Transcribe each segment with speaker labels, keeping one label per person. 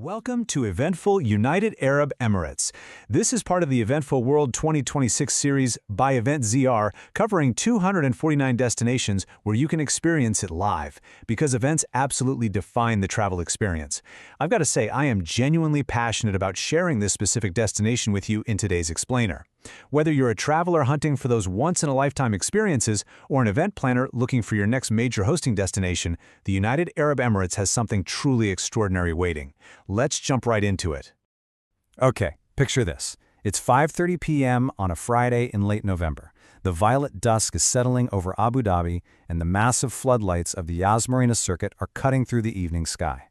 Speaker 1: Welcome to Eventful United Arab Emirates. This is part of the Eventful World 2026 series by Event ZR, covering 249 destinations where you can experience it live, because events absolutely define the travel experience. I've got to say, I am genuinely passionate about sharing this specific destination with you in today's explainer. Whether you're a traveler hunting for those once-in-a-lifetime experiences or an event planner looking for your next major hosting destination, the United Arab Emirates has something truly extraordinary waiting. Let's jump right into it. Okay, picture this. It's 5:30 p.m. on a Friday in late November. The violet dusk is settling over Abu Dhabi, and the massive floodlights of the Yas Marina circuit are cutting through the evening sky.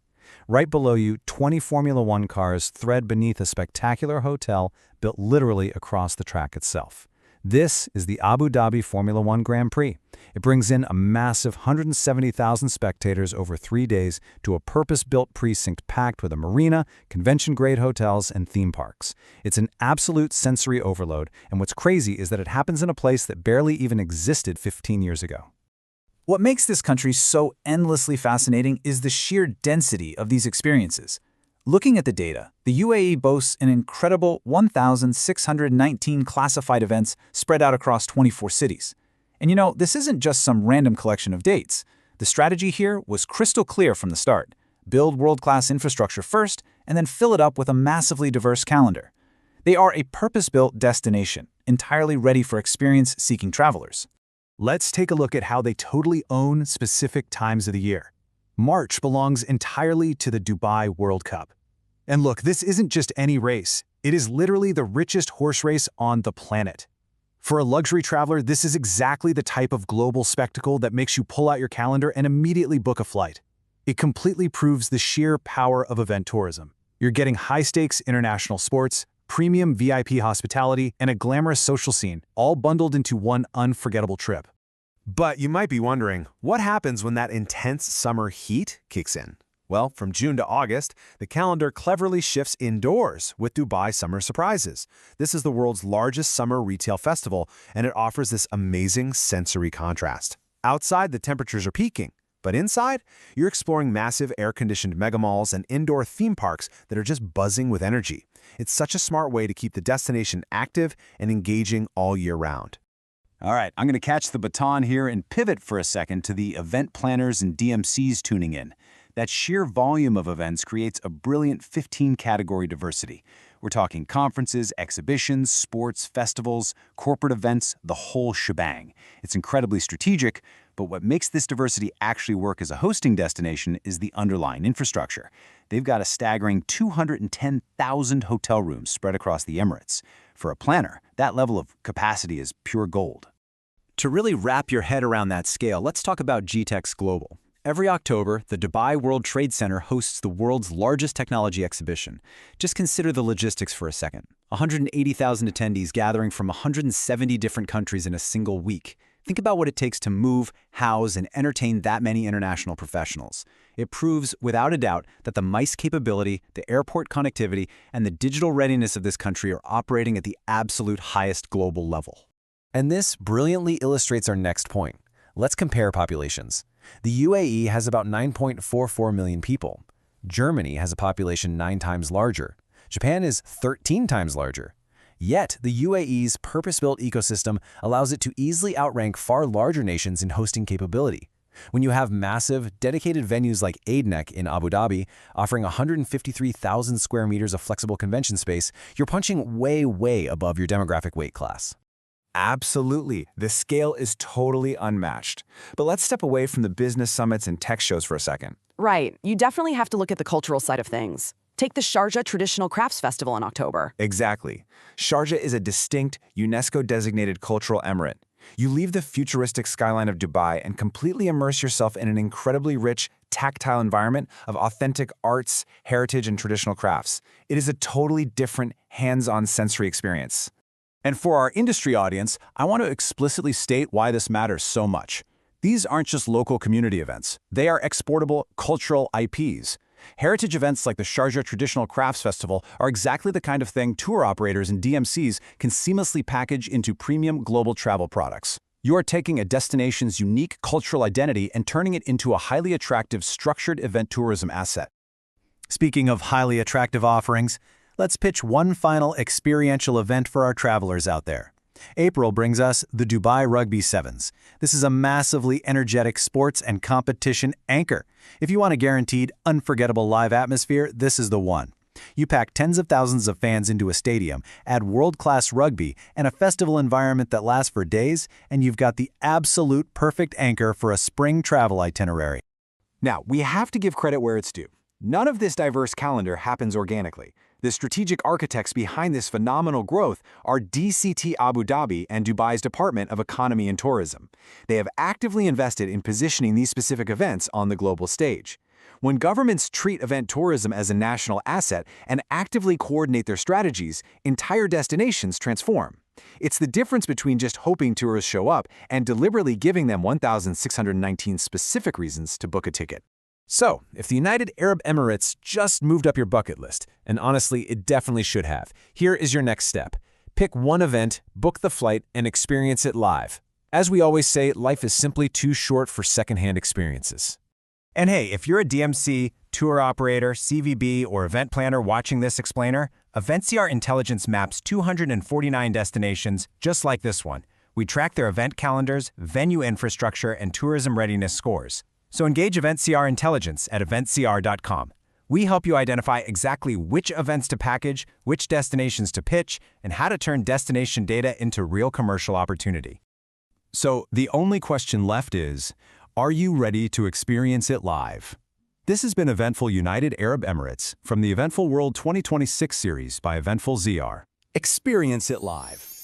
Speaker 1: Right below you, 20 Formula One cars thread beneath a spectacular hotel built literally across the track itself. This is the Abu Dhabi Formula One Grand Prix. It brings in a massive 170,000 spectators over 3 days to a purpose-built precinct packed with a marina, convention-grade hotels, and theme parks. It's an absolute sensory overload, and what's crazy is that it happens in a place that barely even existed 15 years ago.
Speaker 2: What makes this country so endlessly fascinating is the sheer density of these experiences. Looking at the data, the UAE boasts an incredible 1,619 classified events spread out across 24 cities. And this isn't just some random collection of dates. The strategy here was crystal clear from the start. Build world-class infrastructure first, and then fill it up with a massively diverse calendar. They are a purpose-built destination, entirely ready for experience-seeking travelers.
Speaker 1: Let's take a look at how they totally own specific times of the year. March belongs entirely to the Dubai World Cup. And look, this isn't just any race. It is literally the richest horse race on the planet. For a luxury traveler, this is exactly the type of global spectacle that makes you pull out your calendar and immediately book a flight. It completely proves the sheer power of event tourism. You're getting high-stakes international sports, premium VIP hospitality, and a glamorous social scene, all bundled into one unforgettable trip. But you might be wondering, what happens when that intense summer heat kicks in? Well, from June to August, the calendar cleverly shifts indoors with Dubai Summer Surprises. This is the world's largest summer retail festival, and it offers this amazing sensory contrast. Outside, the temperatures are peaking, but inside, you're exploring massive air-conditioned megamalls and indoor theme parks that are just buzzing with energy. It's such a smart way to keep the destination active and engaging all year round.
Speaker 2: All right, I'm going to catch the baton here and pivot for a second to the event planners and DMCs tuning in. That sheer volume of events creates a brilliant 15-category diversity. We're talking conferences, exhibitions, sports, festivals, corporate events, the whole shebang. It's incredibly strategic, but what makes this diversity actually work as a hosting destination is the underlying infrastructure. They've got a staggering 210,000 hotel rooms spread across the Emirates. For a planner, that level of capacity is pure gold.
Speaker 1: To really wrap your head around that scale, let's talk about GTEX Global. Every October, the Dubai World Trade Center hosts the world's largest technology exhibition. Just consider the logistics for a second. 180,000 attendees gathering from 170 different countries in a single week. Think about what it takes to move, house, and entertain that many international professionals. It proves, without a doubt, that the MICE capability, the airport connectivity, and the digital readiness of this country are operating at the absolute highest global level. And this brilliantly illustrates our next point. Let's compare populations. The UAE has about 9.44 million people. Germany has a population 9 times larger. Japan is 13 times larger. Yet, the UAE's purpose-built ecosystem allows it to easily outrank far larger nations in hosting capability. When you have massive, dedicated venues like AIDNEC in Abu Dhabi, offering 153,000 square meters of flexible convention space, you're punching way above your demographic weight class. Absolutely. The scale is totally unmatched. But let's step away from the business summits and tech shows for a second.
Speaker 3: Right. You definitely have to look at the cultural side of things. Take the Sharjah Traditional Crafts Festival in October.
Speaker 1: Exactly. Sharjah is a distinct, UNESCO-designated cultural emirate. You leave the futuristic skyline of Dubai and completely immerse yourself in an incredibly rich, tactile environment of authentic arts, heritage, and traditional crafts. It is a totally different, hands-on sensory experience. And for our industry audience, I want to explicitly state why this matters so much. These aren't just local community events. They are exportable cultural IPs. Heritage events like the Sharjah Traditional Crafts Festival are exactly the kind of thing tour operators and DMCs can seamlessly package into premium global travel products. You are taking a destination's unique cultural identity and turning it into a highly attractive, structured event tourism asset.
Speaker 2: Speaking of highly attractive offerings, let's pitch one final experiential event for our travelers out there. April brings us the Dubai Rugby Sevens. This is a massively energetic sports and competition anchor. If you want a guaranteed, unforgettable live atmosphere, this is the one. You pack tens of thousands of fans into a stadium, add world-class rugby, and a festival environment that lasts for days, and you've got the absolute perfect anchor for a spring travel itinerary.
Speaker 4: Now, we have to give credit where it's due. None of this diverse calendar happens organically. The strategic architects behind this phenomenal growth are DCT Abu Dhabi and Dubai's Department of Economy and Tourism. They have actively invested in positioning these specific events on the global stage. When governments treat event tourism as a national asset and actively coordinate their strategies, entire destinations transform. It's the difference between just hoping tourists show up and deliberately giving them 1,619 specific reasons to book a ticket.
Speaker 1: So, if the United Arab Emirates just moved up your bucket list, and honestly, it definitely should have, here is your next step. Pick one event, book the flight, and experience it live. As we always say, life is simply too short for secondhand experiences.
Speaker 5: And hey, if you're a DMC, tour operator, CVB, or event planner watching this explainer, EventCR Intelligence maps 249 destinations just like this one. We track their event calendars, venue infrastructure, and tourism readiness scores. So engage EventCR Intelligence at eventcr.com. We help you identify exactly which events to package, which destinations to pitch, and how to turn destination data into real commercial opportunity.
Speaker 2: So the only question left is, are you ready to experience it live? This has been Eventful United Arab Emirates from the Eventful World 2026 series by Eventful ZR. Experience it live.